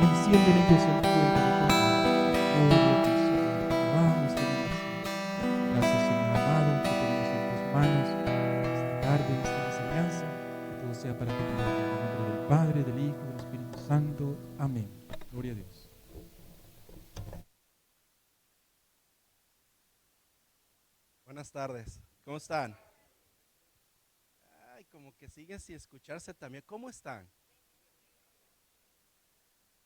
enciende en ellos el fuego de tu amor. Gloria a ti, Señor. Te amamos, te bendecimos. Gracias, Señor amado, que ponemos en tus manos esta tarde, esta enseñanza. Que todo sea para tu gloria. En el nombre del Padre, del Hijo y del Espíritu Santo. Amén. Gloria a Dios. Buenas tardes, ¿cómo están? Ay, como que siguen sin escucharse también. ¿Cómo están?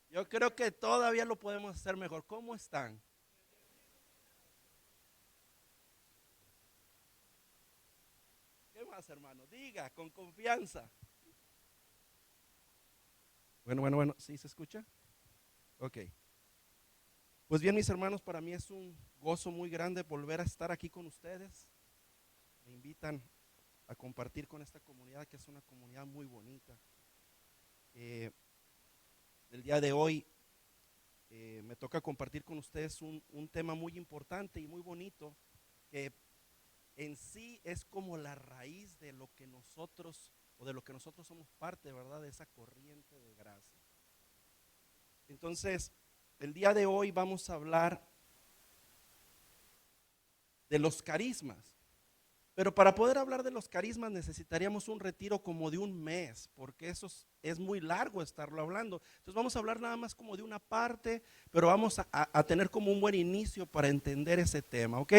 Yo creo que todavía lo podemos hacer mejor. ¿Cómo están? ¿Qué más, hermano? Diga, con confianza. Bueno, ¿sí se escucha? Ok. Pues bien, mis hermanos, para mí es un gozo muy grande volver a estar aquí con ustedes. Me invitan a compartir con esta comunidad, que es una comunidad muy bonita. El día de hoy me toca compartir con ustedes un tema muy importante y muy bonito, que en sí es como la raíz de lo que nosotros, o de lo que nosotros somos parte, ¿verdad? De esa corriente de gracia. Entonces, el día de hoy vamos a hablar de los carismas. Pero para poder hablar de los carismas necesitaríamos un retiro como de un mes, porque eso es muy largo estarlo hablando. Entonces vamos a hablar nada más como de una parte, pero vamos a tener como un buen inicio para entender ese tema, ¿ok?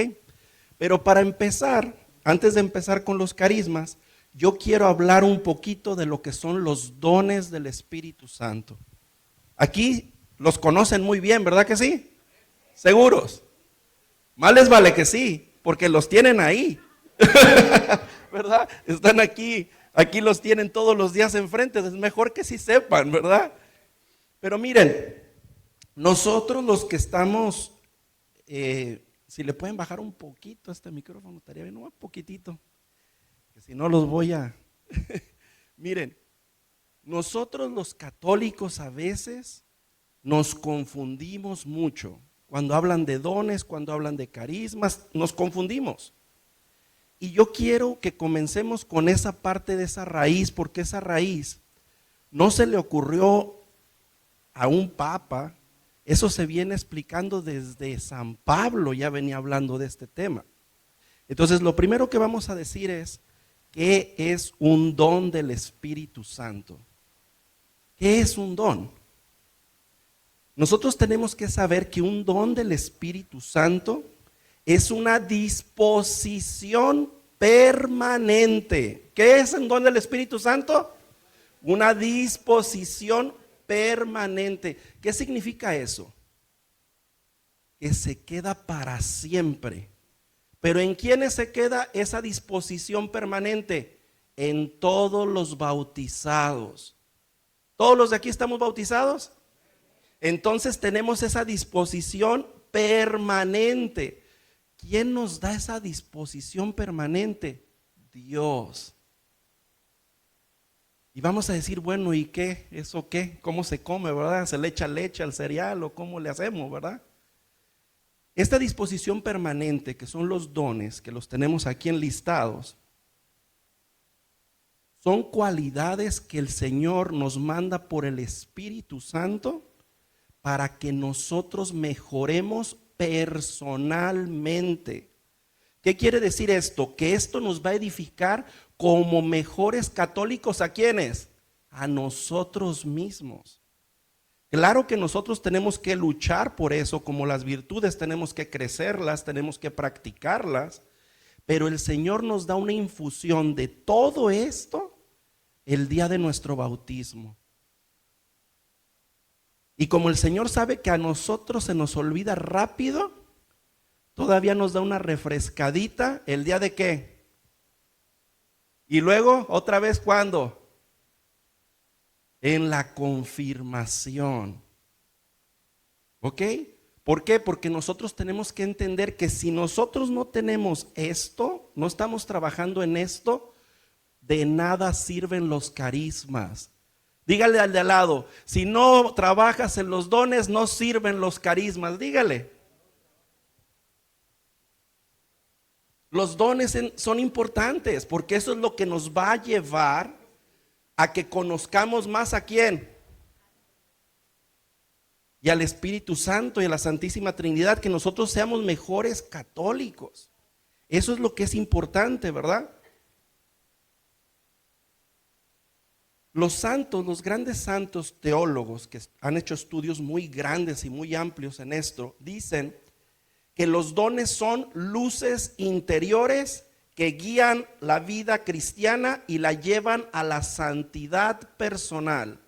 Pero para empezar, antes de empezar con los carismas, yo quiero hablar un poquito de lo que son los dones del Espíritu Santo. Aquí los conocen muy bien, ¿verdad que sí? ¿Seguros? Más les vale que sí, porque los tienen ahí. ¿Verdad? Están aquí los tienen todos los días enfrente, es mejor que sí sepan, ¿verdad? Pero miren, nosotros los que estamos, si le pueden bajar un poquito a este micrófono, estaría bien, un poquitito, que si no los voy a... Miren, nosotros los católicos a veces nos confundimos mucho. Cuando hablan de dones, cuando hablan de carismas, nos confundimos. Y yo quiero que comencemos con esa parte de esa raíz, porque esa raíz no se le ocurrió a un papa, eso se viene explicando desde San Pablo, ya venía hablando de este tema. Entonces, lo primero que vamos a decir es, ¿qué es un don del Espíritu Santo? ¿Qué es un don? Nosotros tenemos que saber que un don del Espíritu Santo es una disposición permanente. ¿Qué es el don del Espíritu Santo? Una disposición permanente. ¿Qué significa eso? Que se queda para siempre. ¿Pero en quiénes se queda esa disposición permanente? En todos los bautizados. ¿Todos los de aquí estamos bautizados? Entonces tenemos esa disposición permanente. ¿Quién nos da esa disposición permanente? Dios. Y vamos a decir, bueno, ¿y qué? ¿Eso qué? ¿Cómo se come, verdad? ¿Se le echa leche al cereal o cómo le hacemos, verdad? Esta disposición permanente, que son los dones, que los tenemos aquí enlistados, son cualidades que el Señor nos manda por el Espíritu Santo para que nosotros mejoremos personalmente. ¿Qué quiere decir esto? Que esto nos va a edificar como mejores católicos. ¿A quiénes? A nosotros mismos. Claro que nosotros tenemos que luchar por eso, como las virtudes tenemos que crecerlas, tenemos que practicarlas, pero el Señor nos da una infusión de todo esto el día de nuestro bautismo. Y como el Señor sabe que a nosotros se nos olvida rápido, todavía nos da una refrescadita el día de ¿qué? Y luego, otra vez, ¿cuándo? En la confirmación. ¿Ok? ¿Por qué? Porque nosotros tenemos que entender que si nosotros no tenemos esto, no estamos trabajando en esto, de nada sirven los carismas. Dígale al de al lado, si no trabajas en los dones, no sirven los carismas. Dígale. Los dones son importantes porque eso es lo que nos va a llevar a que conozcamos más a quién. y al Espíritu Santo y a la Santísima Trinidad, que nosotros seamos mejores católicos. Eso es lo que es importante, ¿verdad? Los santos, los grandes santos teólogos que han hecho estudios muy grandes y muy amplios en esto, dicen que los dones son luces interiores que guían la vida cristiana y la llevan a la santidad personal.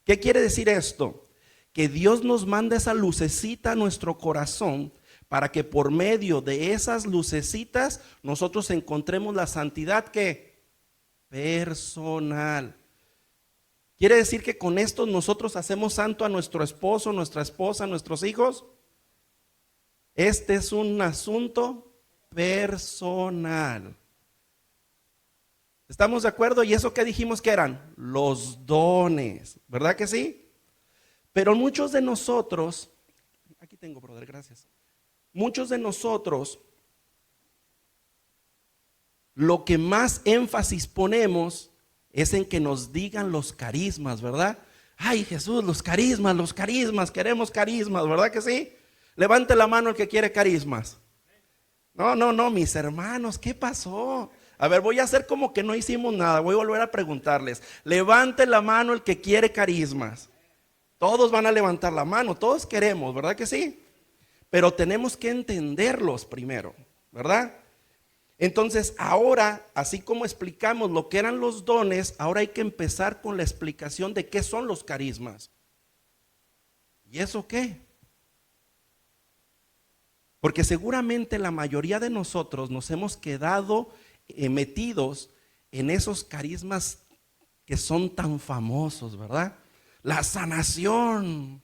¿Qué quiere decir esto? Que Dios nos manda esa lucecita a nuestro corazón para que por medio de esas lucecitas nosotros encontremos la santidad que personal. ¿Quiere decir que con esto nosotros hacemos santo a nuestro esposo, nuestra esposa, nuestros hijos? Este es un asunto personal. ¿Estamos de acuerdo? ¿Y eso qué dijimos que eran? Los dones, ¿verdad que sí? Pero muchos de nosotros, aquí tengo, brother, gracias. Muchos de nosotros, lo que más énfasis ponemos es en que nos digan los carismas, ¿verdad? Ay, Jesús, los carismas, queremos carismas, ¿verdad que sí? Levante la mano el que quiere carismas. No, mis hermanos, ¿qué pasó? A ver, voy a hacer como que no hicimos nada, voy a volver a preguntarles. Levante la mano el que quiere carismas. Todos van a levantar la mano, todos queremos, ¿verdad que sí? Pero tenemos que entenderlos primero, ¿verdad? Entonces ahora, así como explicamos lo que eran los dones, ahora hay que empezar con la explicación de qué son los carismas. ¿Y eso qué? Porque seguramente la mayoría de nosotros nos hemos quedado metidos en esos carismas que son tan famosos, ¿verdad? La sanación,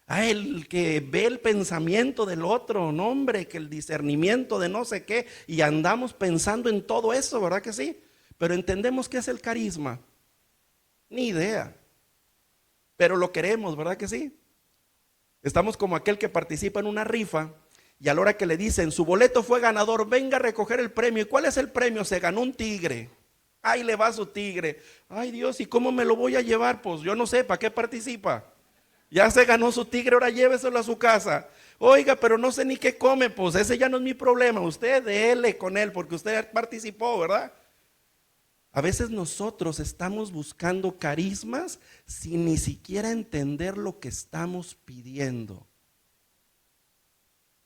el que ve el pensamiento del otro, no hombre, que el discernimiento de no sé qué, y andamos pensando en todo eso, ¿verdad que sí? Pero entendemos qué es el carisma, ni idea, pero lo queremos, ¿verdad que sí? Estamos como aquel que participa en una rifa y a la hora que le dicen su boleto fue ganador, venga a recoger el premio. ¿Y cuál es el premio? Se ganó un tigre. Ahí le va su tigre. Ay Dios, ¿y cómo me lo voy a llevar? Pues yo no sé, ¿para qué participa? Ya se ganó su tigre, ahora lléveselo a su casa. Oiga, pero no sé ni qué come, pues ese ya no es mi problema. Usted déle con él porque usted participó, ¿verdad? A veces nosotros estamos buscando carismas sin ni siquiera entender lo que estamos pidiendo.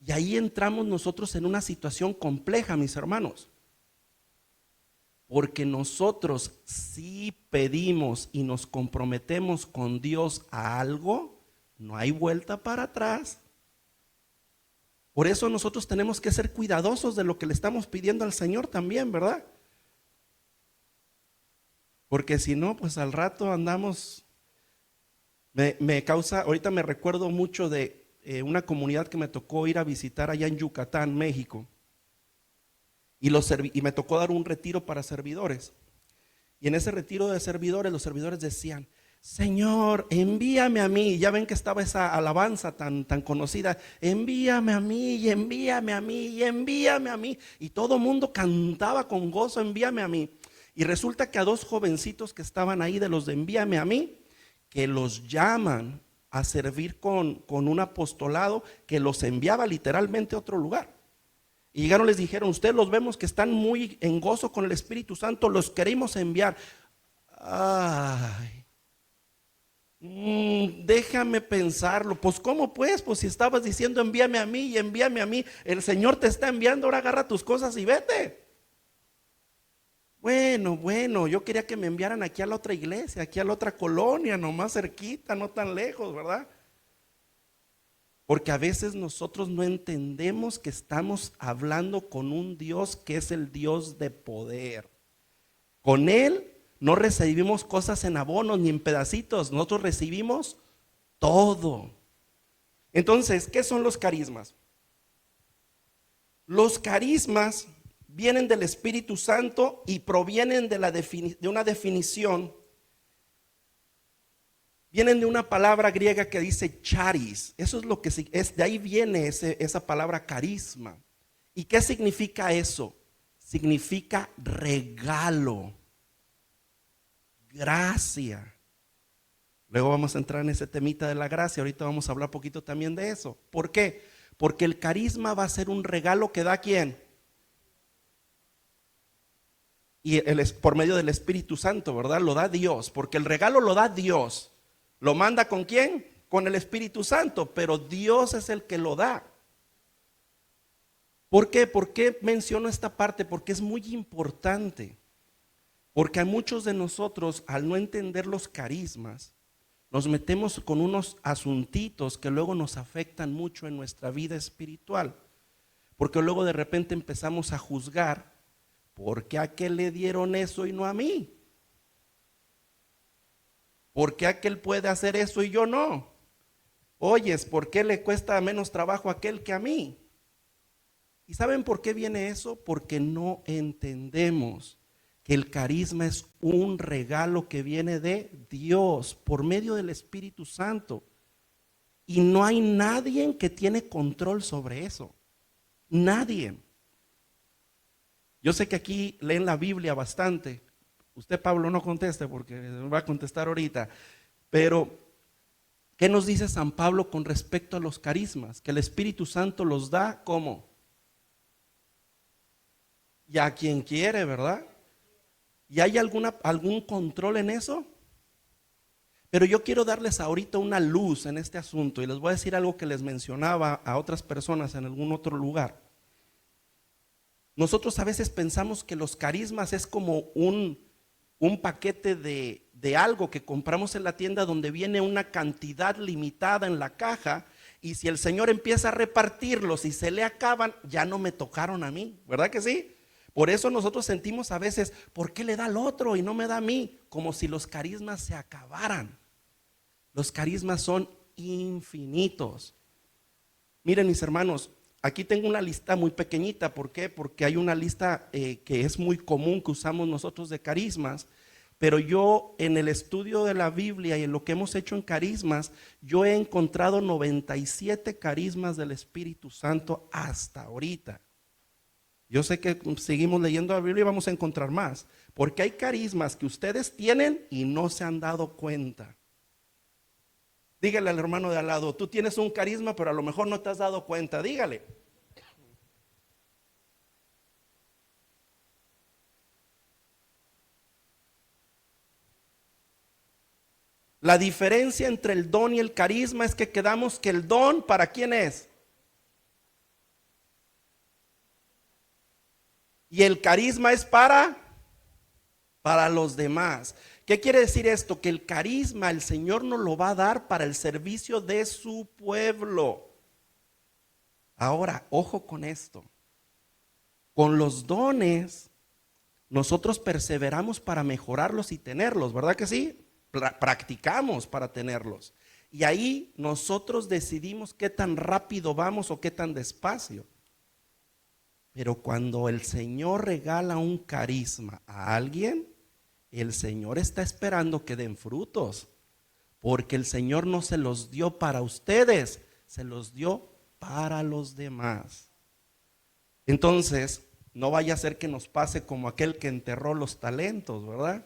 Y ahí entramos nosotros en una situación compleja, mis hermanos. Porque nosotros si pedimos y nos comprometemos con Dios a algo, no hay vuelta para atrás. Por eso nosotros tenemos que ser cuidadosos de lo que le estamos pidiendo al Señor también, ¿verdad? Porque si no, pues al rato andamos, me causa, ahorita me recuerdo mucho de una comunidad que me tocó ir a visitar allá en Yucatán, México. Y me tocó dar un retiro para servidores. Y en ese retiro de servidores, los servidores decían, Señor, envíame a mí. Ya ven que estaba esa alabanza tan conocida, envíame a mí, y envíame a mí, y envíame a mí. Y todo el mundo cantaba con gozo, envíame a mí. Y resulta que a dos jovencitos que estaban ahí de los de envíame a mí, que los llaman a servir con un apostolado que los enviaba literalmente a otro lugar. Y llegaron, les dijeron, ustedes los vemos que están muy en gozo con el Espíritu Santo, los queremos enviar. Ay, déjame pensarlo. Pues ¿cómo pues? Pues si estabas diciendo envíame a mí y envíame a mí, el Señor te está enviando, ahora agarra tus cosas y vete. Bueno, yo quería que me enviaran aquí a la otra iglesia, aquí a la otra colonia, nomás cerquita, no tan lejos, ¿verdad? Porque a veces nosotros no entendemos que estamos hablando con un Dios que es el Dios de poder. Con Él no recibimos cosas en abonos ni en pedacitos, nosotros recibimos todo. Entonces, ¿qué son los carismas? Los carismas vienen del Espíritu Santo y provienen de una definición. Vienen de una palabra griega que dice charis. Eso es lo que es, de ahí viene esa palabra carisma. ¿Y qué significa eso? Significa regalo, gracia. Luego vamos a entrar en ese temita de la gracia. Ahorita vamos a hablar poquito también de eso. ¿Por qué? Porque el carisma va a ser un regalo que da ¿quién? Y por medio del Espíritu Santo, ¿verdad? Lo da Dios, porque el regalo lo da Dios. ¿Lo manda con quién? Con el Espíritu Santo, pero Dios es el que lo da. ¿Por qué? ¿Por qué menciono esta parte? Porque es muy importante. Porque a muchos de nosotros, al no entender los carismas, nos metemos con unos asuntitos que luego nos afectan mucho en nuestra vida espiritual. Porque luego de repente empezamos a juzgar, ¿por qué a aquel le dieron eso y no a mí? ¿Por qué aquel puede hacer eso y yo no? Oyes, ¿por qué le cuesta menos trabajo a aquel que a mí? ¿Y saben por qué viene eso? Porque no entendemos que el carisma es un regalo que viene de Dios por medio del Espíritu Santo. Y no hay nadie que tiene control sobre eso. Nadie. Yo sé que aquí leen la Biblia bastante. Usted, Pablo, no conteste porque va a contestar ahorita. Pero, ¿qué nos dice San Pablo con respecto a los carismas? Que el Espíritu Santo los da, ¿cómo? Y a quien quiere, ¿verdad? ¿Y hay algún control en eso? Pero yo quiero darles ahorita una luz en este asunto y les voy a decir algo que les mencionaba a otras personas en algún otro lugar. Nosotros a veces pensamos que los carismas es como un paquete de algo que compramos en la tienda donde viene una cantidad limitada en la caja y si el Señor empieza a repartirlos y se le acaban, ya no me tocaron a mí, ¿verdad que sí? Por eso nosotros sentimos a veces, ¿por qué le da al otro y no me da a mí? Como si los carismas se acabaran. Los carismas son infinitos. Miren mis hermanos, aquí tengo una lista muy pequeñita. ¿Por qué? Porque hay una lista que es muy común que usamos nosotros de carismas. Pero yo en el estudio de la Biblia y en lo que hemos hecho en carismas, yo he encontrado 97 carismas del Espíritu Santo hasta ahorita. Yo sé que seguimos leyendo la Biblia y vamos a encontrar más, porque hay carismas que ustedes tienen y no se han dado cuenta. Dígale al hermano de al lado, tú tienes un carisma, pero a lo mejor no te has dado cuenta. Dígale. La diferencia entre el don y el carisma es que quedamos que el don, ¿para quién es? Y el carisma es para los demás. ¿Qué quiere decir esto? Que el carisma el Señor nos lo va a dar para el servicio de su pueblo. Ahora, ojo con esto. Con los dones, nosotros perseveramos para mejorarlos y tenerlos, ¿verdad que sí? Practicamos para tenerlos. Y ahí nosotros decidimos qué tan rápido vamos o qué tan despacio. Pero cuando el Señor regala un carisma a alguien, el Señor está esperando que den frutos, porque el Señor no se los dio para ustedes, se los dio para los demás. Entonces, no vaya a ser que nos pase como aquel que enterró los talentos, ¿verdad?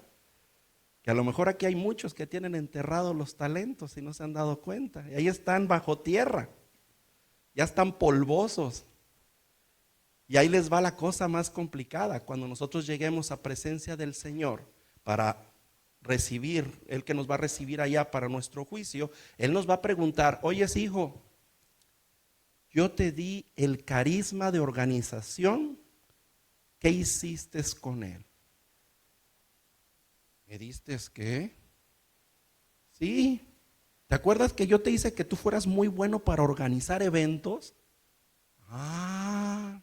Que a lo mejor aquí hay muchos que tienen enterrados los talentos y no se han dado cuenta. Y ahí están bajo tierra, ya están polvosos. Y ahí les va la cosa más complicada. Cuando nosotros lleguemos a presencia del Señor para recibir, Él que nos va a recibir allá para nuestro juicio, Él nos va a preguntar, oyes hijo, yo te di el carisma de organización, ¿qué hiciste con él? ¿Me diste qué? Sí, ¿te acuerdas que yo te hice que tú fueras muy bueno para organizar eventos? Ah,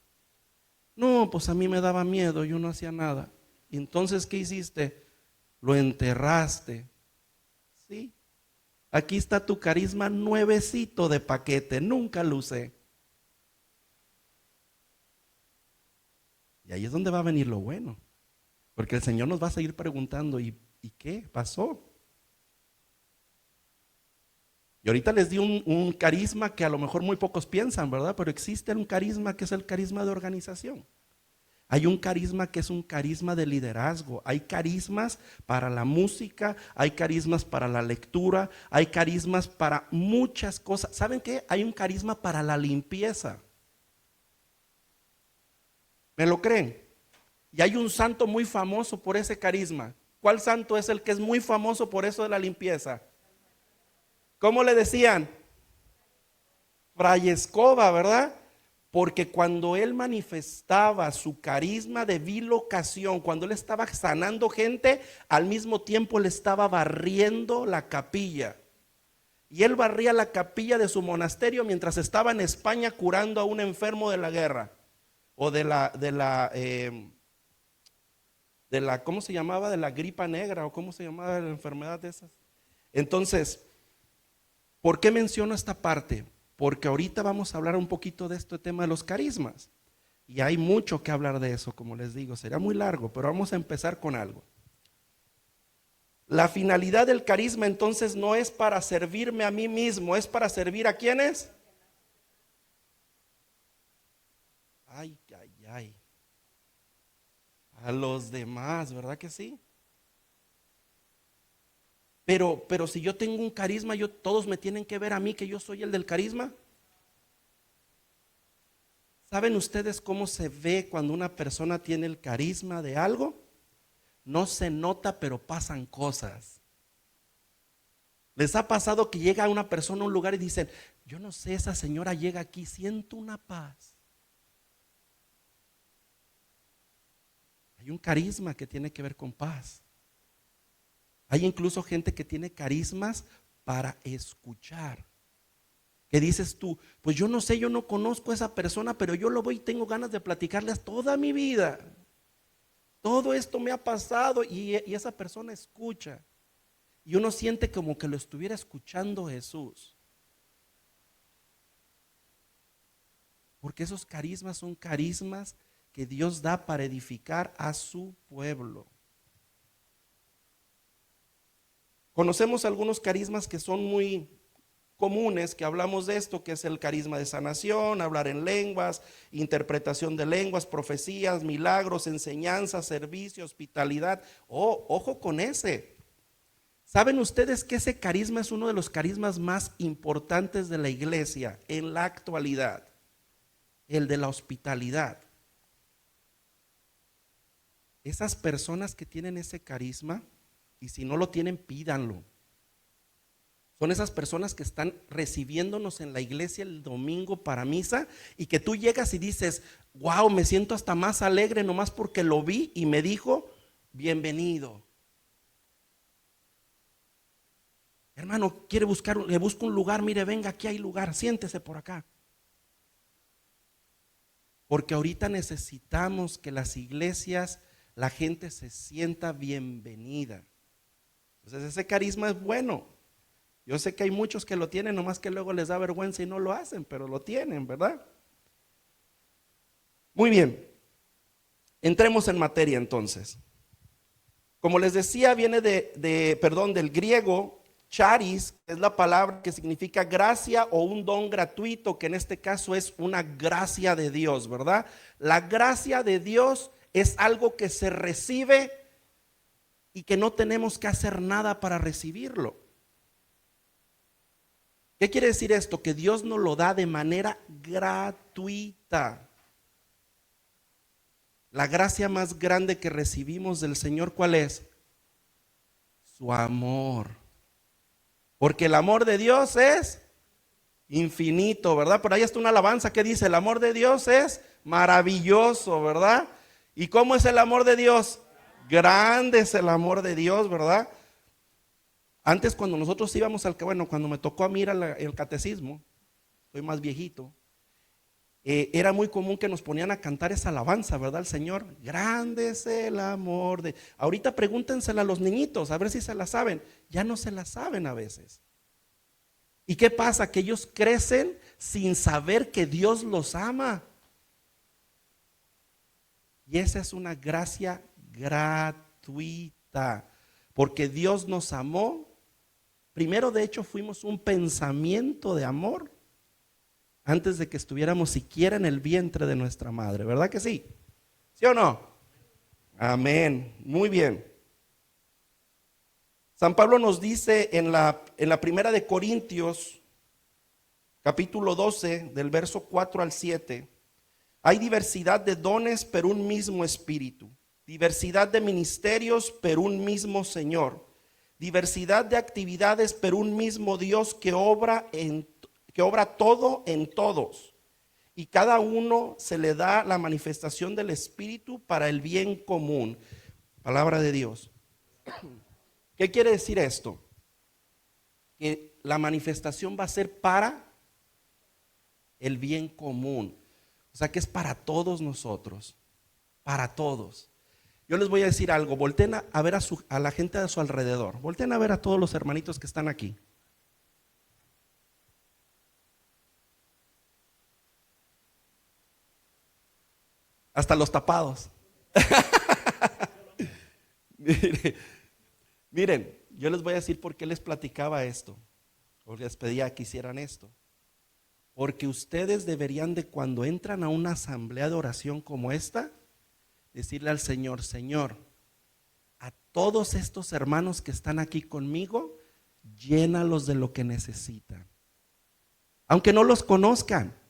no, pues a mí me daba miedo, yo no hacía nada. ¿Y entonces qué hiciste? Lo enterraste. Sí, aquí está tu carisma nuevecito de paquete, nunca lo usé. Y ahí es donde va a venir lo bueno, porque el Señor nos va a seguir preguntando, ¿y qué pasó? Y ahorita les di un carisma que a lo mejor muy pocos piensan, ¿verdad? Pero existe un carisma que es el carisma de organización. Hay un carisma que es un carisma de liderazgo. Hay carismas para la música, hay carismas para la lectura, hay carismas para muchas cosas. ¿Saben qué? Hay un carisma para la limpieza. ¿Me lo creen? Y hay un santo muy famoso por ese carisma. ¿Cuál santo es el que es muy famoso por eso de la limpieza? ¿Cómo le decían? Fray Escoba, ¿verdad? Porque cuando él manifestaba su carisma de bilocación, cuando él estaba sanando gente, al mismo tiempo le estaba barriendo la capilla. Y él barría la capilla de su monasterio mientras estaba en España curando a un enfermo de la guerra. O de la, ¿cómo se llamaba? De la gripa negra, o ¿cómo se llamaba la enfermedad de esas? Entonces, ¿por qué menciono esta parte? Porque ahorita vamos a hablar un poquito de este tema de los carismas. Y hay mucho que hablar de eso, como les digo, será muy largo, pero vamos a empezar con algo. La finalidad del carisma entonces no es para servirme a mí mismo, es para servir a ¿quiénes? Ay, ay, ay. A los demás, ¿verdad que sí? Pero si yo tengo un carisma, todos me tienen que ver a mí que yo soy el del carisma. ¿Saben ustedes cómo se ve cuando una persona tiene el carisma de algo? No se nota, pero pasan cosas. ¿Les ha pasado que llega una persona a un lugar y dicen, yo no sé, esa señora llega aquí, siento una paz? Hay un carisma que tiene que ver con paz. Hay incluso gente que tiene carismas para escuchar. Que dices tú, pues yo no sé, yo no conozco a esa persona, pero yo lo voy y tengo ganas de platicarles toda mi vida. Todo esto me ha pasado y esa persona escucha. Y uno siente como que lo estuviera escuchando Jesús. Porque esos carismas son carismas que Dios da para edificar a su pueblo. Conocemos algunos carismas que son muy comunes, que hablamos de esto, que es el carisma de sanación, hablar en lenguas, interpretación de lenguas, profecías, milagros, enseñanza, servicio, hospitalidad. Oh, ojo con ese. ¿Saben ustedes que ese carisma es uno de los carismas más importantes de la iglesia en la actualidad? El de la hospitalidad. Esas personas que tienen ese carisma, y si no lo tienen, pídanlo. Son esas personas que están recibiéndonos en la iglesia el domingo para misa y que tú llegas y dices, wow, me siento hasta más alegre nomás porque lo vi y me dijo, bienvenido. Hermano, quiere buscar, le busco un lugar, mire, venga, aquí hay lugar, siéntese por acá. Porque ahorita necesitamos que las iglesias, la gente se sienta bienvenida. Entonces ese carisma es bueno. Yo sé que hay muchos que lo tienen, nomás que luego les da vergüenza y no lo hacen, pero lo tienen, ¿verdad? Muy bien, entremos en materia entonces. Como les decía, viene del griego charis, que es la palabra que significa gracia o un don gratuito, que en este caso es una gracia de Dios, ¿verdad? La gracia de Dios es algo que se recibe y que no tenemos que hacer nada para recibirlo. ¿Qué quiere decir esto? Que Dios nos lo da de manera gratuita. La gracia más grande que recibimos del Señor, ¿cuál es? Su amor. Porque el amor de Dios es infinito, ¿verdad? Por ahí está una alabanza que dice, el amor de Dios es maravilloso, ¿verdad? ¿Y cómo es el amor de Dios? Grande es el amor de Dios, ¿verdad? Antes cuando nosotros íbamos cuando me tocó a mí ir al catecismo, soy más viejito, era muy común que nos ponían a cantar esa alabanza, ¿verdad? El Señor, grande es el amor de... Ahorita pregúntensela a los niñitos, a ver si se la saben. Ya no se la saben a veces. ¿Y qué pasa? Que ellos crecen sin saber que Dios los ama. Y esa es una gracia gratuita, porque Dios nos amó. Primero, de hecho, fuimos un pensamiento de amor antes de que estuviéramos siquiera en el vientre de nuestra madre, ¿verdad que sí? ¿Sí ¿Sí o no? Amén. Muy bien. San Pablo nos dice en la primera de Corintios, capítulo 12, del verso 4 al 7, hay diversidad de dones, pero un mismo Espíritu. Diversidad de ministerios, pero un mismo Señor. Diversidad de actividades, pero un mismo Dios que obra todo en todos. Y cada uno se le da la manifestación del Espíritu para el bien común. Palabra de Dios. ¿Qué quiere decir esto? Que la manifestación va a ser para el bien común. O sea que es para todos nosotros, para todos. Yo les voy a decir algo, volteen a ver a la gente de su alrededor, volteen a ver a todos los hermanitos que están aquí. Hasta los tapados. Miren, yo les voy a decir por qué les platicaba esto, o les pedía que hicieran esto. Porque ustedes deberían de, cuando entran a una asamblea de oración como esta, decirle al Señor: Señor, a todos estos hermanos que están aquí conmigo, llénalos de lo que necesitan. Aunque no los conozcan,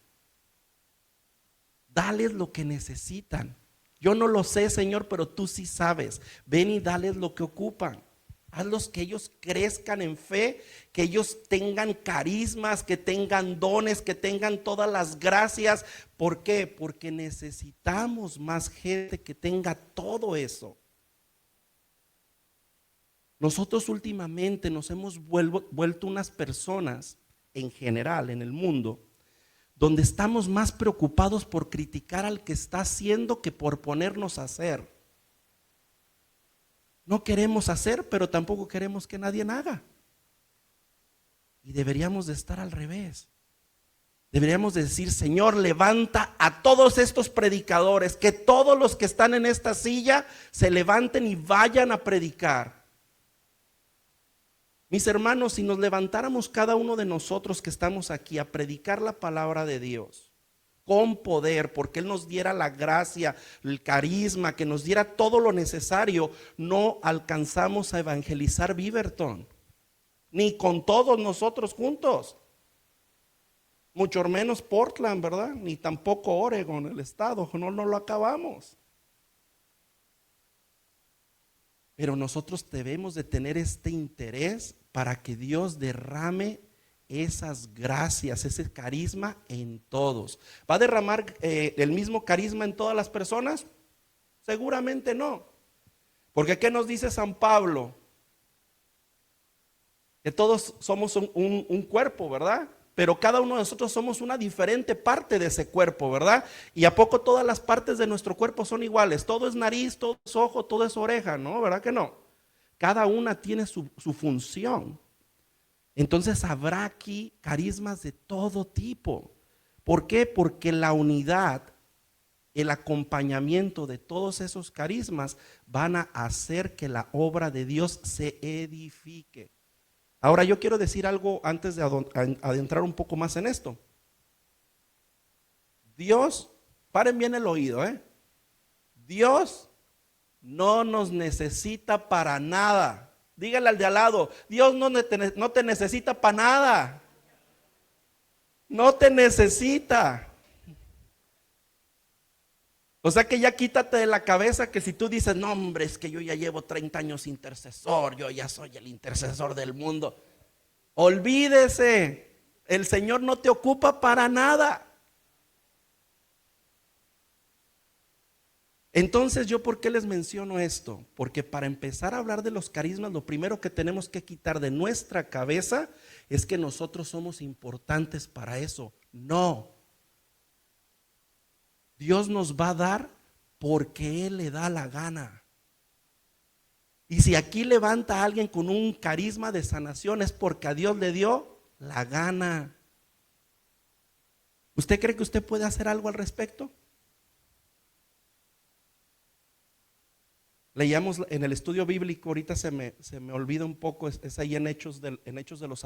dales lo que necesitan. Yo no lo sé, Señor, pero tú sí sabes. Ven y dales lo que ocupan. Hazlos que ellos crezcan en fe, que ellos tengan carismas, que tengan dones, que tengan todas las gracias. ¿Por qué? Porque necesitamos más gente que tenga todo eso. Nosotros últimamente nos hemos vuelto unas personas, en general, en el mundo, donde estamos más preocupados por criticar al que está haciendo que por ponernos a hacer. No queremos hacer, pero tampoco queremos que nadie haga. Y deberíamos de estar al revés. Deberíamos de decir: Señor, levanta a todos estos predicadores, que todos los que están en esta silla se levanten y vayan a predicar. Mis hermanos, si nos levantáramos cada uno de nosotros que estamos aquí a predicar la palabra de Dios con poder, porque Él nos diera la gracia, el carisma, que nos diera todo lo necesario, no alcanzamos a evangelizar Beaverton, ni con todos nosotros juntos, mucho menos Portland, ¿verdad? Ni tampoco Oregon, el estado, no lo acabamos. Pero nosotros debemos de tener este interés para que Dios derrame esas gracias, ese carisma en todos. ¿Va a derramar el mismo carisma en todas las personas? Seguramente no. Porque ¿qué nos dice San Pablo? Que todos somos un cuerpo, ¿verdad? Pero cada uno de nosotros somos una diferente parte de ese cuerpo, ¿verdad? ¿Y a poco todas las partes de nuestro cuerpo son iguales? Todo es nariz, todo es ojo, todo es oreja, ¿no? ¿Verdad que no? Cada una tiene su función. Entonces habrá aquí carismas de todo tipo. ¿Por qué? Porque la unidad, el acompañamiento de todos esos carismas van a hacer que la obra de Dios se edifique. Ahora yo quiero decir algo antes de adentrar un poco más en esto. Dios, paren bien el oído, Dios no nos necesita para nada. Dígale al de al lado: Dios no te necesita para nada. No te necesita. O sea que ya quítate de la cabeza que si tú dices: no, hombre, es que yo ya llevo 30 años intercesor, yo ya soy el intercesor del mundo. Olvídese, el Señor no te ocupa para nada. Entonces, ¿yo por qué les menciono esto? Porque para empezar a hablar de los carismas, lo primero que tenemos que quitar de nuestra cabeza es que nosotros somos importantes para eso. No. Dios nos va a dar porque Él le da la gana. Y si aquí levanta a alguien con un carisma de sanación, es porque a Dios le dio la gana. ¿Usted cree que usted puede hacer algo al respecto? Leíamos en el estudio bíblico, ahorita se me olvida un poco, es ahí en Hechos de los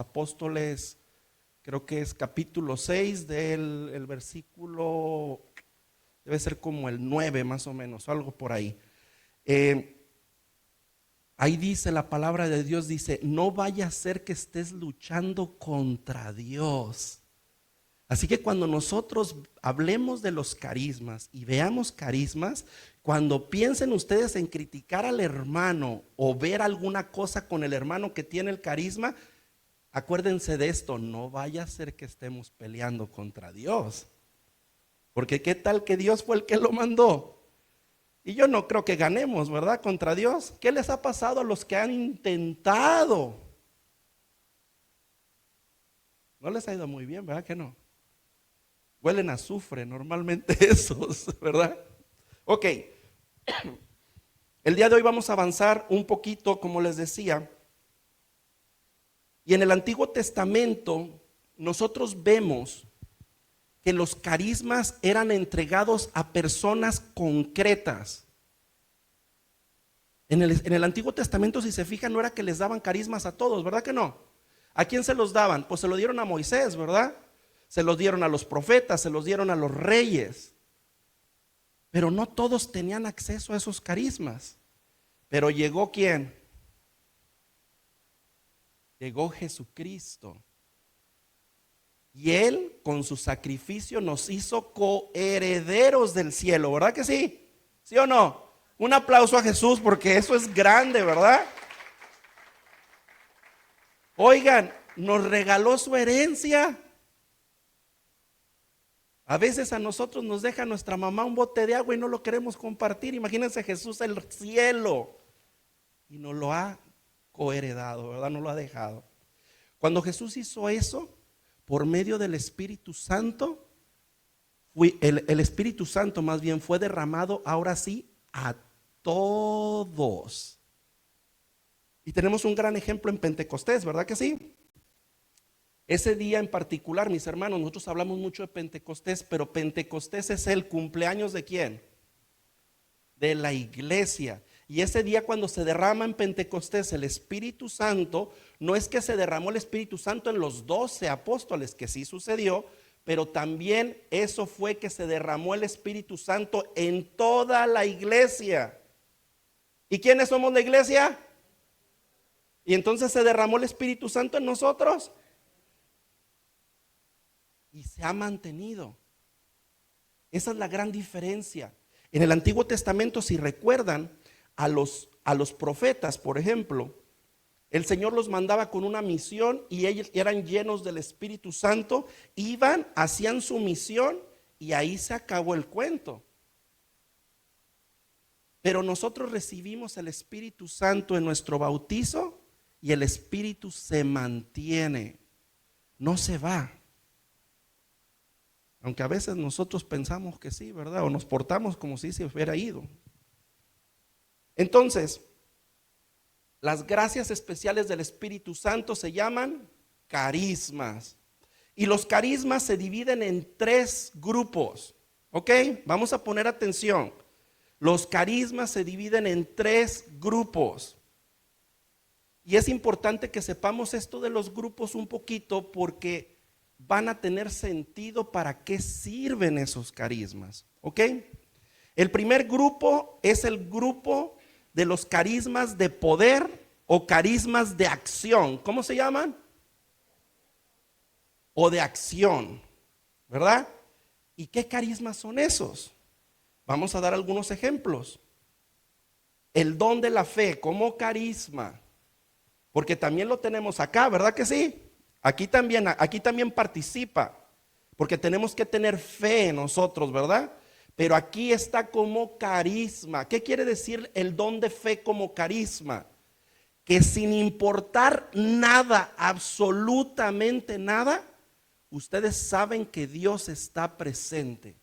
debe ser como el 9 más o menos, algo por ahí. Ahí dice la palabra de Dios, dice, no vaya a ser que estés luchando contra Dios. Así que cuando nosotros hablemos de los carismas y veamos carismas, cuando piensen ustedes en criticar al hermano o ver alguna cosa con el hermano que tiene el carisma, acuérdense de esto, no vaya a ser que estemos peleando contra Dios. Porque qué tal que Dios fue el que lo mandó. Y yo no creo que ganemos, ¿verdad? Contra Dios. ¿Qué les ha pasado a los que han intentado? No les ha ido muy bien, ¿verdad que no? Huelen a azufre normalmente esos, ¿verdad? Ok. El día de hoy vamos a avanzar un poquito, como les decía. Y en el Antiguo Testamento nosotros vemos que los carismas eran entregados a personas concretas. En el Antiguo Testamento, si se fijan, no era que les daban carismas a todos, ¿verdad que no? ¿A quién se los daban? Pues se lo dieron a Moisés, ¿verdad? Se los dieron a los profetas, se los dieron a los reyes. Pero no todos tenían acceso a esos carismas. Pero llegó ¿quién? Llegó Jesucristo. Y Él con su sacrificio nos hizo coherederos del cielo, ¿verdad que sí? ¿Sí o no? Un aplauso a Jesús porque eso es grande, ¿verdad? Oigan, nos regaló su herencia. A veces a nosotros nos deja nuestra mamá un bote de agua y no lo queremos compartir. Imagínense Jesús el cielo. Y nos lo ha coheredado, ¿verdad? Nos lo ha dejado. Cuando Jesús hizo eso, por medio del Espíritu Santo, el Espíritu Santo más bien fue derramado ahora sí a todos. Y tenemos un gran ejemplo en Pentecostés, ¿verdad que sí? Ese día en particular, mis hermanos, nosotros hablamos mucho de Pentecostés, pero Pentecostés es el cumpleaños ¿de quién? De la iglesia. Y ese día cuando se derrama en Pentecostés el Espíritu Santo, no es que se derramó el Espíritu Santo en los 12 apóstoles, que sí sucedió, pero también eso fue que se derramó el Espíritu Santo en toda la iglesia. ¿Y quiénes somos la iglesia? Y entonces se derramó el Espíritu Santo en nosotros. Y se ha mantenido. Esa es la gran diferencia. En el Antiguo Testamento, si recuerdan, a los profetas, por ejemplo, el Señor los mandaba con una misión y ellos eran llenos del Espíritu Santo, iban, hacían su misión y ahí se acabó el cuento. Pero nosotros recibimos el Espíritu Santo en nuestro bautizo y el Espíritu se mantiene, no se va. Aunque a veces nosotros pensamos que sí, ¿verdad? O nos portamos como si se hubiera ido. Entonces, las gracias especiales del Espíritu Santo se llaman carismas. Y los carismas se dividen en 3 grupos. ¿Ok? Vamos a poner atención. Los carismas se dividen en 3 grupos. Y es importante que sepamos esto de los grupos un poquito porque van a tener sentido para qué sirven esos carismas. ¿Ok? El primer grupo es el grupo de los carismas de poder o carismas de acción. ¿Cómo se llaman? O de acción, ¿verdad? ¿Y qué carismas son esos? Vamos a dar algunos ejemplos. El don de la fe como carisma, porque también lo tenemos acá, ¿verdad que sí? Aquí también participa, porque tenemos que tener fe en nosotros, ¿verdad? Pero aquí está como carisma. ¿Qué quiere decir el don de fe como carisma? Que sin importar nada, absolutamente nada, ustedes saben que Dios está presente.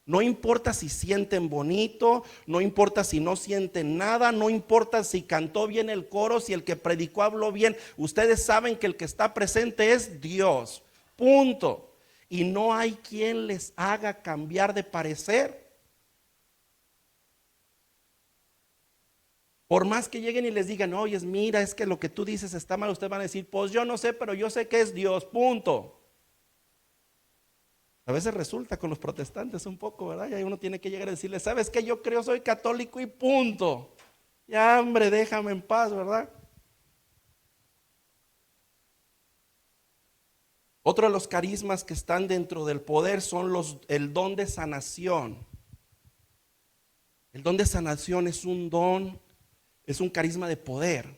No importa si sienten bonito, no importa si no sienten nada, no importa si cantó bien el coro, si el que predicó habló bien. Ustedes saben que el que está presente es Dios. Punto. Y no hay quien les haga cambiar de parecer. Por más que lleguen y les digan, oye, mira, es que lo que tú dices está mal, ustedes van a decir, pues yo no sé, pero yo sé que es Dios, punto. A veces resulta con los protestantes un poco, ¿verdad? Y ahí uno tiene que llegar a decirle, ¿sabes qué? Yo creo, soy católico y punto. Ya, hombre, déjame en paz, ¿verdad? Otro de los carismas que están dentro del poder son el don de sanación. El don de sanación es un don, es un carisma de poder.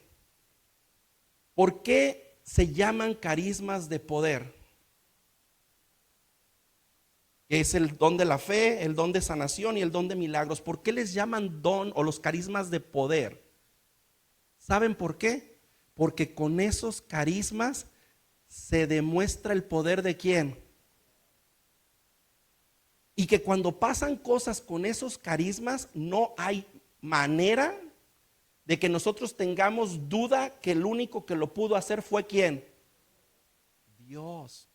¿Por qué se llaman carismas de poder? Que es el don de la fe, el don de sanación y el don de milagros. ¿Por qué les llaman don o los carismas de poder? ¿Saben por qué? Porque con esos carismas se demuestra el poder de quién. Y que cuando pasan cosas con esos carismas, no hay manera de que nosotros tengamos duda que el único que lo pudo hacer fue quién. Dios.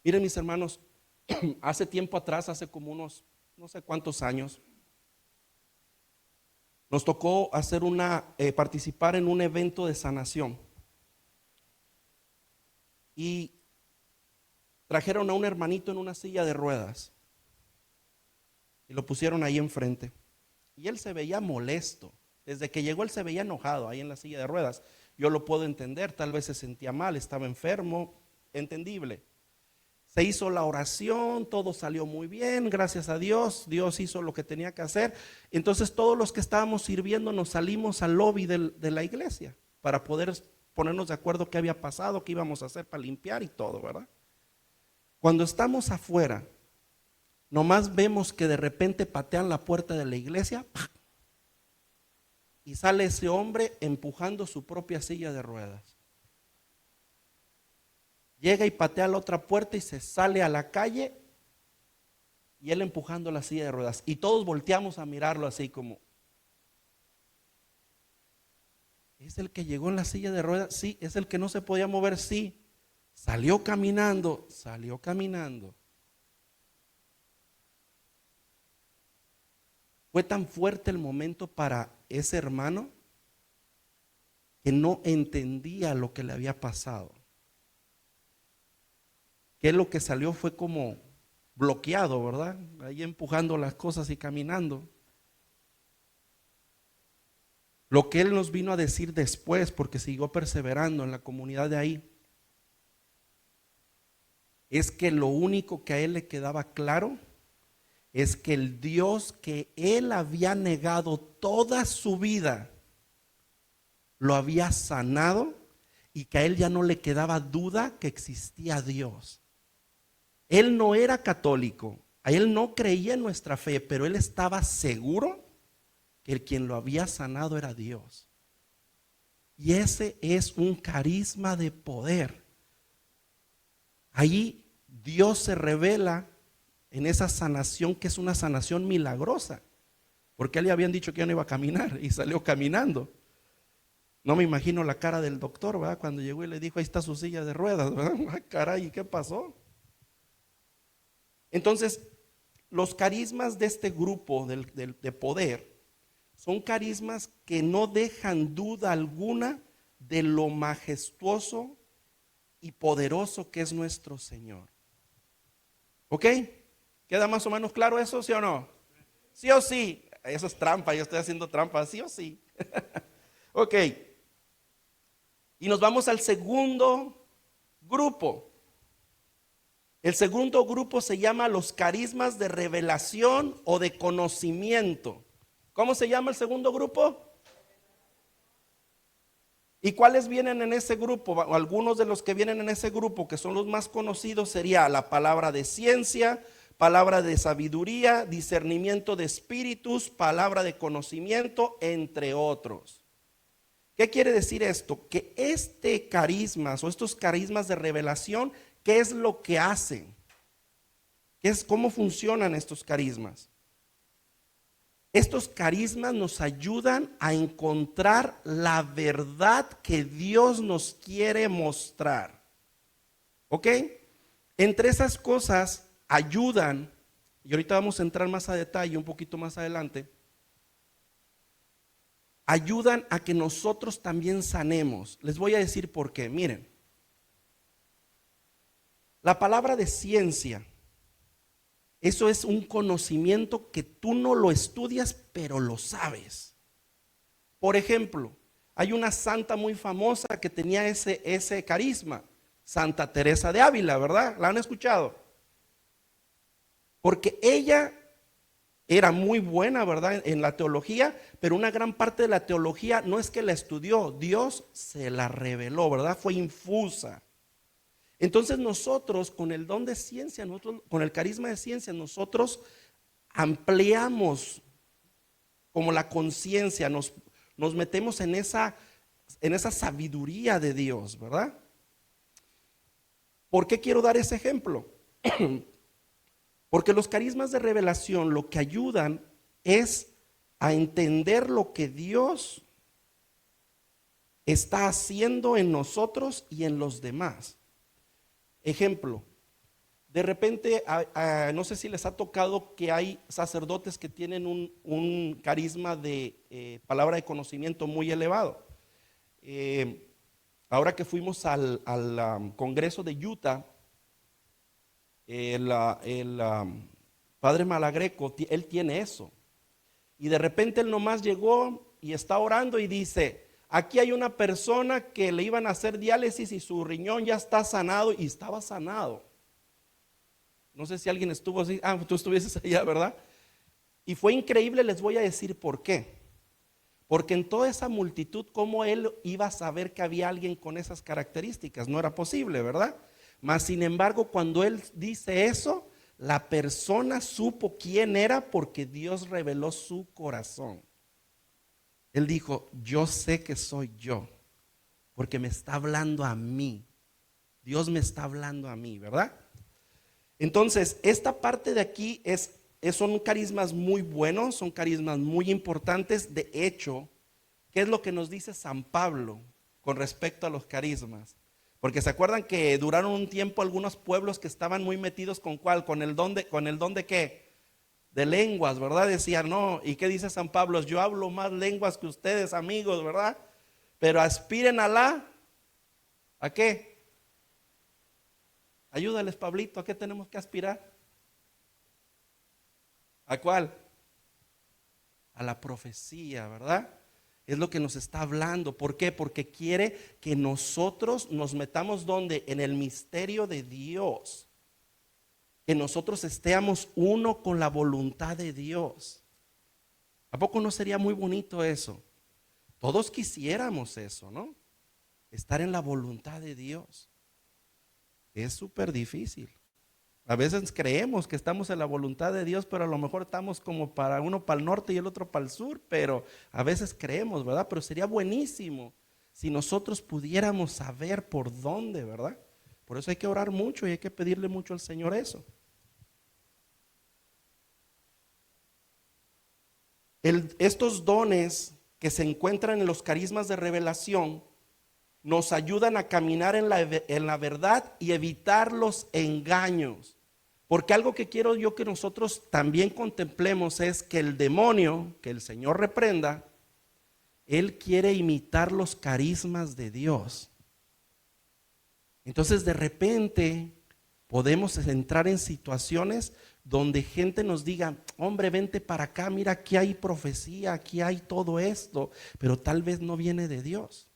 Miren, mis hermanos, hace tiempo atrás, hace como unos no sé cuántos años, nos tocó hacer participar en un evento de sanación. Y trajeron a un hermanito en una silla de ruedas y lo pusieron ahí enfrente. Y él se veía molesto. Desde que llegó él se veía enojado ahí en la silla de ruedas. Yo lo puedo entender, tal vez se sentía mal, estaba enfermo, entendible. Se hizo la oración, todo salió muy bien, gracias a Dios, Dios hizo lo que tenía que hacer. Entonces todos los que estábamos sirviendo nos salimos al lobby de la iglesia para poder ponernos de acuerdo qué había pasado, qué íbamos a hacer para limpiar y todo, ¿verdad? Cuando estamos afuera, nomás vemos que de repente patean la puerta de la iglesia y sale ese hombre empujando su propia silla de ruedas. Llega y patea la otra puerta y se sale a la calle y él empujando la silla de ruedas. Y todos volteamos a mirarlo así como, ¿es el que llegó en la silla de ruedas? Sí. ¿Es el que no se podía mover? Sí. Salió caminando, salió caminando. Fue tan fuerte el momento para ese hermano que no entendía lo que le había pasado. Que lo que salió fue como bloqueado, ¿verdad? Ahí empujando las cosas y caminando. Lo que él nos vino a decir después, porque siguió perseverando en la comunidad de ahí, es que lo único que a él le quedaba claro es que el Dios que él había negado toda su vida lo había sanado y que a él ya no le quedaba duda que existía Dios. Él no era católico, a él no creía en nuestra fe, pero él estaba seguro que el quien lo había sanado era Dios. Y ese es un carisma de poder. Ahí Dios se revela en esa sanación, que es una sanación milagrosa, porque a él le habían dicho que ya no iba a caminar y salió caminando. No me imagino la cara del doctor, ¿verdad? Cuando llegó y le dijo, ahí está su silla de ruedas, ¿verdad? Ay, caray, ¿qué pasó? Entonces, los carismas de este grupo de poder son carismas que no dejan duda alguna de lo majestuoso y poderoso que es nuestro Señor. ¿Ok? ¿Queda más o menos claro eso, sí o no? Sí o sí. Eso es trampa, yo estoy haciendo trampa, sí o sí. Ok. Y nos vamos al segundo grupo. El segundo grupo se llama los carismas de revelación o de conocimiento. ¿Cómo se llama el segundo grupo? ¿Y cuáles vienen en ese grupo? Algunos de los que vienen en ese grupo, que son los más conocidos, sería la palabra de ciencia, palabra de sabiduría, discernimiento de espíritus, palabra de conocimiento, entre otros. ¿Qué quiere decir esto? Que este carisma o estos carismas de revelación, ¿qué es lo que hacen? ¿Cómo funcionan estos carismas? Estos carismas nos ayudan a encontrar la verdad que Dios nos quiere mostrar. ¿Ok? Entre esas cosas ayudan, y ahorita vamos a entrar más a detalle un poquito más adelante, ayudan a que nosotros también sanemos. Les voy a decir por qué. Miren, La palabra de ciencia, eso es un conocimiento que tú no lo estudias, pero lo sabes. Por ejemplo, hay una santa muy famosa que tenía ese carisma, Santa Teresa de Ávila, ¿verdad? ¿La han escuchado? Porque ella era muy buena, ¿verdad? En la teología, pero una gran parte de la teología no es que la estudió, Dios se la reveló, ¿verdad? Fue infusa. Entonces nosotros con el don de ciencia, nosotros con el carisma de ciencia, nosotros ampliamos como la conciencia, nos metemos en esa sabiduría de Dios, ¿verdad? ¿Por qué quiero dar ese ejemplo? Porque los carismas de revelación lo que ayudan es a entender lo que Dios está haciendo en nosotros y en los demás. Ejemplo, de repente, no sé si les ha tocado que hay sacerdotes que tienen un carisma de palabra de conocimiento muy elevado. Ahora que fuimos al Congreso de Utah, el padre Malagreco, él tiene eso. Y de repente él nomás llegó y está orando y dice, aquí hay una persona que le iban a hacer diálisis y su riñón ya está sanado, y estaba sanado. No sé si alguien estuvo así, tú estuvieses allá, ¿verdad? Y fue increíble, les voy a decir por qué. Porque en toda esa multitud, ¿cómo él iba a saber que había alguien con esas características? No era posible, ¿verdad? Mas sin embargo, cuando él dice eso, la persona supo quién era porque Dios reveló su corazón. Él dijo, yo sé que soy yo, porque me está hablando a mí. Dios me está hablando a mí, ¿verdad? Entonces, esta parte de aquí son carismas muy buenos, son carismas muy importantes. De hecho, ¿qué es lo que nos dice San Pablo con respecto a los carismas? Porque se acuerdan que duraron un tiempo algunos pueblos que estaban muy metidos con ¿cuál? Con el don de ¿qué? De lenguas, ¿verdad? Decían, no, ¿y qué dice San Pablo? Yo hablo más lenguas que ustedes, amigos, ¿verdad? Pero aspiren ¿a qué? Ayúdales, Pablito, ¿a qué tenemos que aspirar? ¿A cuál? A la profecía, ¿verdad? Es lo que nos está hablando. ¿Por qué? Porque quiere que nosotros nos metamos ¿dónde? En el misterio de Dios. Que nosotros estemos uno con la voluntad de Dios. ¿A poco no sería muy bonito eso? Todos quisiéramos eso, ¿no? Estar en la voluntad de Dios. Es súper difícil. A veces creemos que estamos en la voluntad de Dios, pero a lo mejor estamos como para uno para el norte y el otro para el sur, pero a veces creemos, ¿verdad? Pero sería buenísimo si nosotros pudiéramos saber por dónde, ¿verdad? Por eso hay que orar mucho y hay que pedirle mucho al Señor eso. Estos dones que se encuentran en los carismas de revelación nos ayudan a caminar en la verdad y evitar los engaños. Porque algo que quiero yo que nosotros también contemplemos es que el demonio, que el Señor reprenda, él quiere imitar los carismas de Dios. Entonces de repente podemos entrar en situaciones donde gente nos diga, hombre, vente para acá, mira, aquí hay profecía, aquí hay todo esto, pero tal vez no viene de Dios.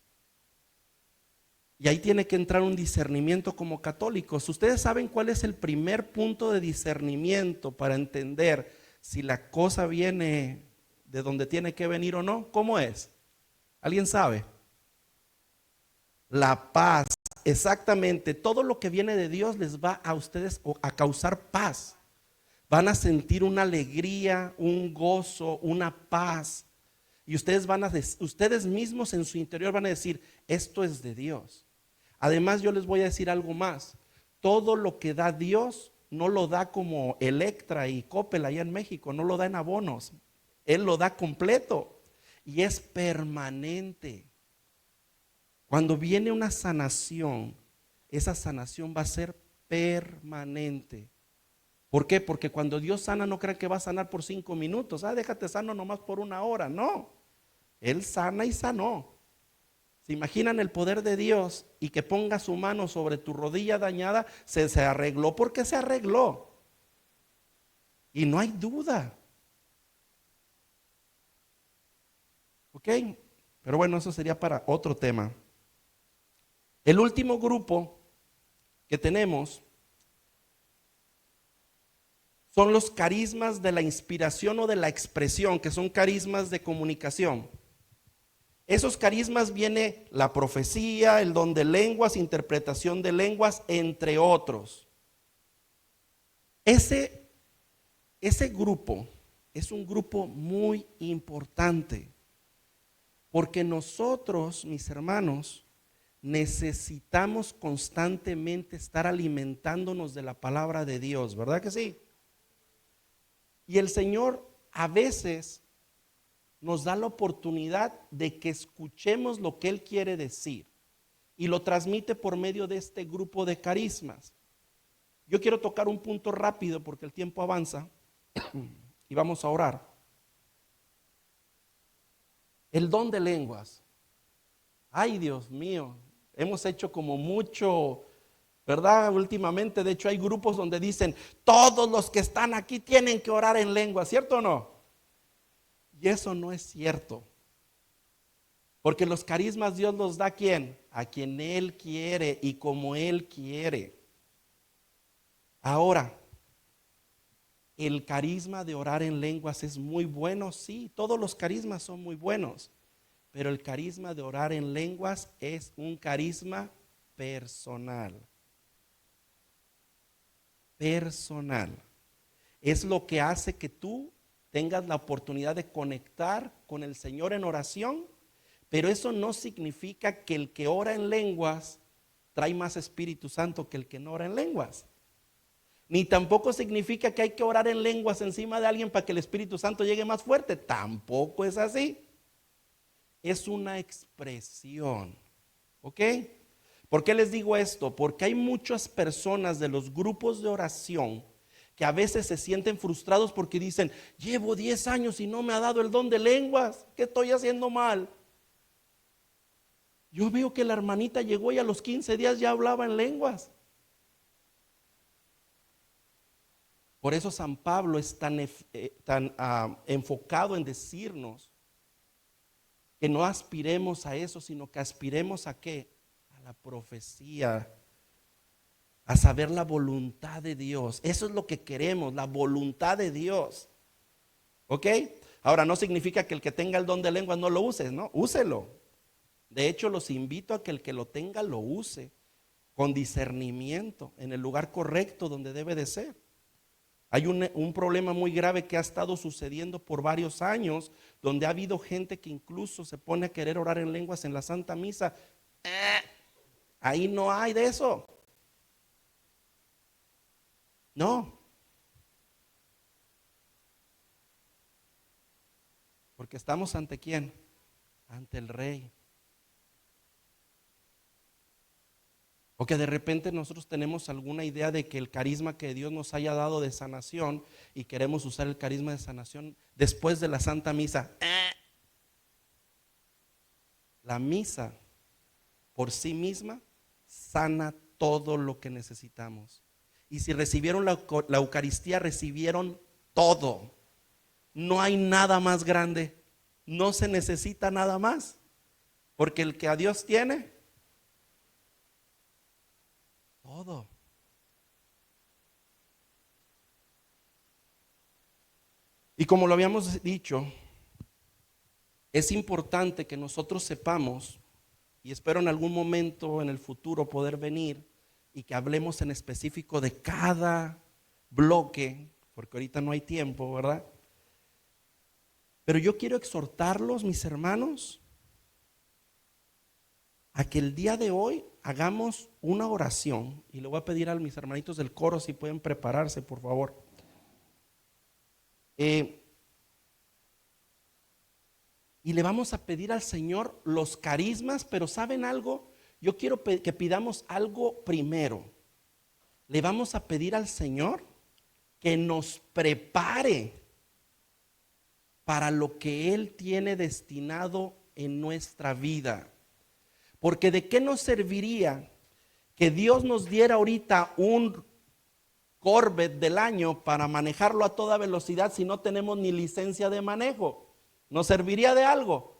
Y ahí tiene que entrar un discernimiento como católicos. Ustedes saben cuál es el primer punto de discernimiento para entender si la cosa viene de donde tiene que venir o no. ¿Cómo es? ¿Alguien sabe? La paz. Exactamente. Todo lo que viene de Dios les va a ustedes a causar paz. Van a sentir una alegría, un gozo, una paz. Y ustedes mismos en su interior van a decir, esto es de Dios. Además, yo les voy a decir algo más. Todo lo que da Dios no lo da como Electra y Coppel allá en México, no lo da en abonos. Él lo da completo y es permanente. Cuando viene una sanación, esa sanación va a ser permanente. ¿Por qué? Porque cuando Dios sana, no crean que va a sanar por 5 minutos. Déjate sano nomás por 1 hora. No, Él sana y sanó. ¿Se imaginan el poder de Dios y que ponga su mano sobre tu rodilla dañada? Se arregló porque se arregló. Y no hay duda. ¿Ok? Pero bueno, eso sería para otro tema. El último grupo que tenemos son los carismas de la inspiración o de la expresión, que son carismas de comunicación. Esos carismas viene la profecía, el don de lenguas, interpretación de lenguas, entre otros. Ese grupo es un grupo muy importante, porque nosotros, mis hermanos, necesitamos constantemente estar alimentándonos de la palabra de Dios, ¿verdad que sí? Y el Señor a veces nos da la oportunidad de que escuchemos lo que Él quiere decir y lo transmite por medio de este grupo de carismas. Yo quiero tocar un punto rápido porque el tiempo avanza y vamos a orar. El don de lenguas. Ay, Dios mío, hemos hecho como mucho, ¿verdad? Últimamente, de hecho, hay grupos donde dicen, todos los que están aquí tienen que orar en lenguas, ¿cierto o no? Y eso no es cierto. Porque los carismas Dios los da ¿a quién? A quien Él quiere y como Él quiere. Ahora, el carisma de orar en lenguas es muy bueno, sí, todos los carismas son muy buenos, pero el carisma de orar en lenguas es un carisma personal. Personal. Es lo que hace que tú tengas la oportunidad de conectar con el Señor en oración, pero eso no significa que el que ora en lenguas trae más Espíritu Santo que el que no ora en lenguas. Ni tampoco significa que hay que orar en lenguas encima de alguien para que el Espíritu Santo llegue más fuerte. Tampoco es así. Es una expresión. ¿Ok? ¿Por qué les digo esto? Porque hay muchas personas de los grupos de oración que a veces se sienten frustrados porque dicen, llevo 10 años y no me ha dado el don de lenguas. ¿Qué estoy haciendo mal? Yo veo que la hermanita llegó y a los 15 días ya hablaba en lenguas. Por eso San Pablo es tan enfocado en decirnos que no aspiremos a eso, sino que aspiremos ¿a qué? A la profecía, a saber la voluntad de Dios. Eso es lo que queremos, la voluntad de Dios. ¿Ok? Ahora, no significa que el que tenga el don de lenguas no lo use, ¿no? Úselo. De hecho, los invito a que el que lo tenga lo use con discernimiento, en el lugar correcto donde debe de ser. Hay un problema muy grave que ha estado sucediendo por varios años, donde ha habido gente que incluso se pone a querer orar en lenguas en la Santa Misa. Ahí no hay de eso. No. Porque estamos ante ¿quién? Ante el Rey. O que de repente nosotros tenemos alguna idea de que el carisma que Dios nos haya dado de sanación y queremos usar el carisma de sanación después de la Santa Misa. La misa por sí misma sana todo lo que necesitamos. Y si recibieron la Eucaristía, recibieron todo. No hay nada más grande. No se necesita nada más. Porque el que a Dios tiene, todo. Y como lo habíamos dicho, es importante que nosotros sepamos, y espero en algún momento en el futuro poder venir y que hablemos en específico de cada bloque, porque ahorita no hay tiempo, ¿verdad? Pero yo quiero exhortarlos, mis hermanos, a que el día de hoy hagamos una oración, y le voy a pedir a mis hermanitos del coro si pueden prepararse, por favor. Y le vamos a pedir al Señor los carismas, pero ¿saben algo? Yo quiero que pidamos algo primero. Le vamos a pedir al Señor que nos prepare para lo que Él tiene destinado en nuestra vida. Porque ¿de qué nos serviría que Dios nos diera ahorita un Corvette del año para manejarlo a toda velocidad si no tenemos ni licencia de manejo? ¿Nos serviría de algo?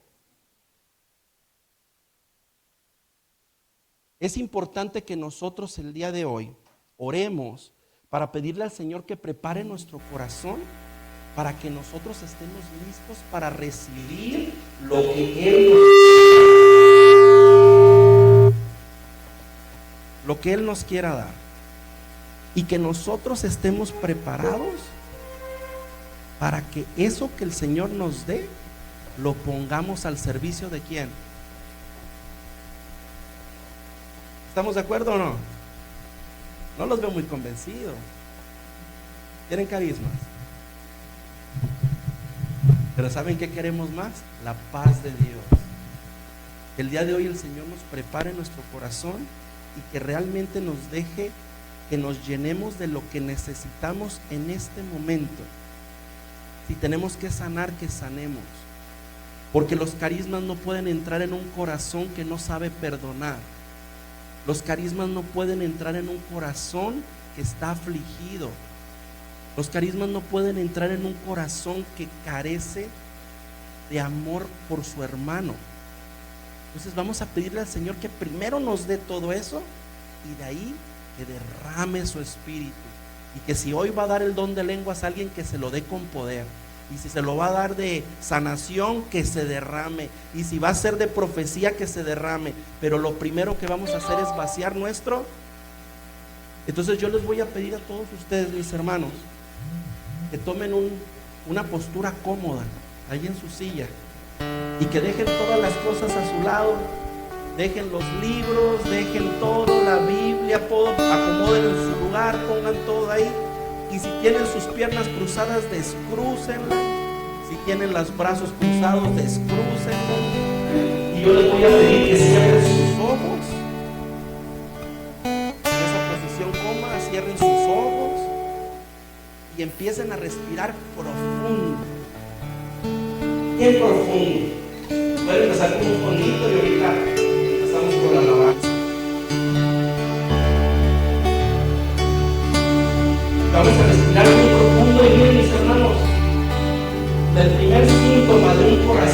Es importante que nosotros el día de hoy oremos para pedirle al Señor que prepare nuestro corazón para que nosotros estemos listos para recibir lo que Él nos quiera dar, y que nosotros estemos preparados para que eso que el Señor nos dé lo pongamos al servicio de ¿quién? ¿Estamos de acuerdo o no? No los veo muy convencidos. ¿Tienen carismas? Pero ¿saben qué queremos más? La paz de Dios. El día de hoy el Señor nos prepare nuestro corazón y que realmente nos deje que nos llenemos de lo que necesitamos en este momento. Si tenemos que sanar, que sanemos. Porque los carismas no pueden entrar en un corazón que no sabe perdonar. Los carismas no pueden entrar en un corazón que está afligido. Los carismas no pueden entrar en un corazón que carece de amor por su hermano. Entonces vamos a pedirle al Señor que primero nos dé todo eso y de ahí que derrame su espíritu. Y que si hoy va a dar el don de lenguas a alguien, que se lo dé con poder. Y si se lo va a dar de sanación, que se derrame. Y si va a ser de profecía, que se derrame. Pero lo primero que vamos a hacer es vaciar nuestro. Entonces yo les voy a pedir a todos ustedes, mis hermanos, que tomen una postura cómoda ahí en su silla y que dejen todas las cosas a su lado. Dejen los libros, dejen todo, la Biblia, acomoden en su lugar, pongan todo ahí. Y si tienen sus piernas cruzadas, descrúcenlas. Si tienen los brazos cruzados, descrúcenlas. Y yo les voy a pedir que cierren sus ojos. En esa posición cómoda, cierren sus ojos y empiecen a respirar profundo. Bien profundo. Pueden empezar con un fondito y ahorita empezamos con la alabanza. Vamos a respirar muy profundo y bien, mis hermanos. El primer síntoma de un corazón